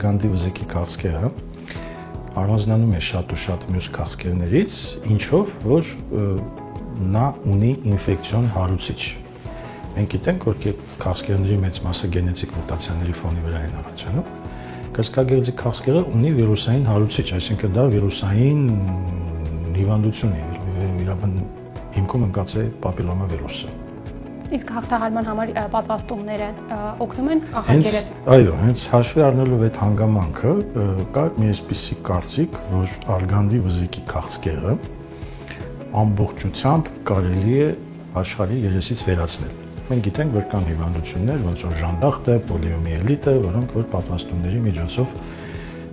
Գանդի վզիկի քաղցկեղը առանձնանում է շատ ու շատ մյուս քաղցկեղներից, ինչով որ նա ունի ինֆեկցիոն հարուցիչ։ Մենք գիտենք, որ քաղցկեղների մեծ մասը գենետիկ մուտացիաների ֆոնի վրա են առաջանում։ Կրծքագեղձի քաղցկեղը ունի վիրուսային հարուցիչ, այսինքն դա վիրուսային հիվանդություն է, հիմքում ընկած է պապիլոմա վիրուսը։ Իսկ հաղթահարման համար պատվաստումները օգնում են կանխարգելել։ Այո, հենց հաշվի առնելով այդ հանգամանքը կա մի այսպիսի կարծիք, որ արգանդի վզիկի քաղցկեղը ամբողջությամբ կարելի է աշխարհի երեսից վերացնել։ Մենք գիտենք, որ կան հիվանդություններ, ոնց որ ժանդախտը, պոլիոմիելիտը, որոնք որ պատվաստումների միջոցով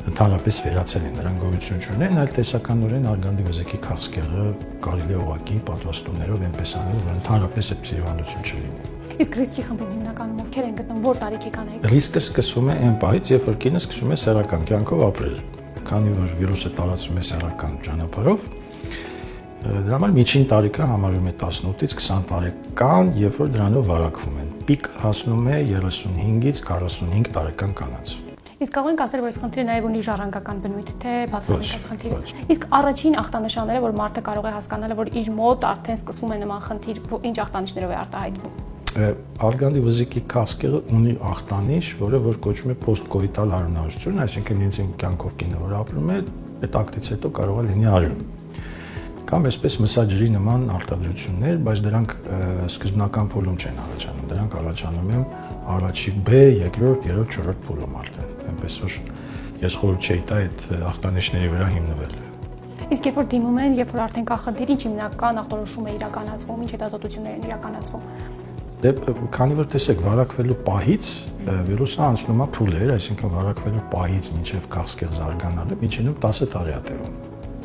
ընդհանրապես վերացել են, նրանք գոյություն չունեն, այլ տեսականորեն արգանդի վզիկի քաղցկեղը կարելի է ուղղակի պատվաստումներով այնպես անել, որ ընդհանրապես այդպիսի հիվանդություն չլինի։ Իսկ ռիսկի խմբում հիմնականում ովքեր են գտնում, որ տարիքի կանայք։ Ռիսկը սկսվում է այն պահից, երբ որ կինը սկսում է սեռական կյանքով ապրել, քանի որ վիրուսը տարածվում է սեռական ճանապարհով, դրա համար միջին տարիքը համարվում է 18-ից 20 տարեկան, երբ որ դրանով վարակվում են։ Պիկը հասնում է 35-ից 45 տարեկան կանանց։ Իսկ կարող ենք ասել, որ այս խնդիրը նաև ունի ժառանգական բնույթ, թե բացառիկ խնդիր։ Իսկ առաջին ախտանշանները, որ մարդը կարող է հասկանալ, որ իր մոտ արդեն սկսվում է նման խնդիր, ինչ ախտանիշներով է արտահայտվում։ Արգանդի վզիկի քաղցկեղը ունի ախտանիշ, որը որ կոչվում է post-coital արյունահոսություն, այսինքն ինձ իմ կյանքով կինը որ ապրում է, այդ ակտից հետո կարող է լինի արյուն։ Կամ այսպես մսաջրի նման արտադրություններ, բայց դրանք սկզբնական փուլում չեն առաջանում, դրանք առաջանում են առաջի B, երկրորդ, երրորդ, չորրորդ փուլում արդեն, այնպես որ ես խորհուրդ չէի տա այդ ախտանիշների վրա հիմնվել։ Իսկ երբ որ դիմում են, երբ որ արդեն կա խնդիր, ինչ հիմնական ախտորոշում է իրականացվում, ինչ հետազոտություններ են իրականացվում։ Դե քանի որ տեսեք, վարակվելու պահից վիրուսը անցնում է փուլեր, այսինքն վարակվելու պահից մինչև քաղցկեղ զարգանալը միջինում 10 տարի է տևում։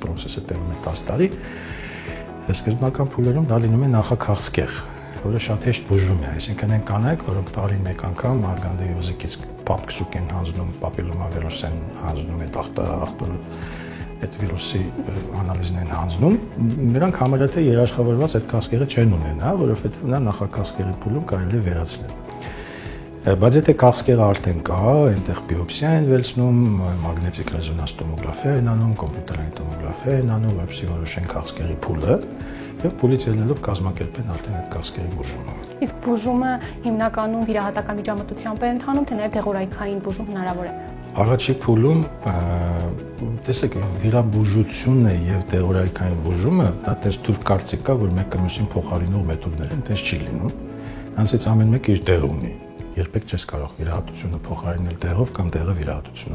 Պրոցեսը տևում է 10 տարի, սկզբնական փուլերում դա լինում է նախաքաղցկեղ, որը շատ հեշտ բուժվում է, այսինքն այն կանայք, որոնք տարին մեկ անգամ արգանդի վզիկից պապքսուկ են հանձնում, պապիլոմավիրուս են հանձնում, այդ վիրուսի անալիզն են հանձնում, նրանք համարյա թե երաշխավորված այդ քաղցկեղը չեն ունենա, որովհետև նա նախաքաղցկեղի փուլում կարելի է վերացնել։ Բայց եթե քաղցկեղը արդեն կա, այնտեղ բիոպսիա են վերցնում, մագնետիկ ռեզոնանս տոմոգրաֆիա են անում, կոմպյուտերային տոմոգրաֆիա են անում, որպեսզի որոշեն քաղցկեղի փուլը, եւ փուլից ելնելով կազմակերպեն արդեն այդ քաղցկեղի բուժումը։ Իսկ բուժումը հիմնականում վիրահատական միջամտությամբ է ընթանում, թե նաեւ դեղորայքային բուժում հնարավոր է։ Առաջի փուլում տեսեք, վիրաբուժությունը եւ դեղորայքային բուժումը դա տես թուրք կարծիք կա, որ մեկը մյուսին փոխարինող մեթոդներ են, տես չի լինում։ Նրանցից ամեն մեկը իր տեղը ունի։ Երբեք չես կարող վիրահատությունը փոխարինել դեղով կամ դեղը վիրահատությունով։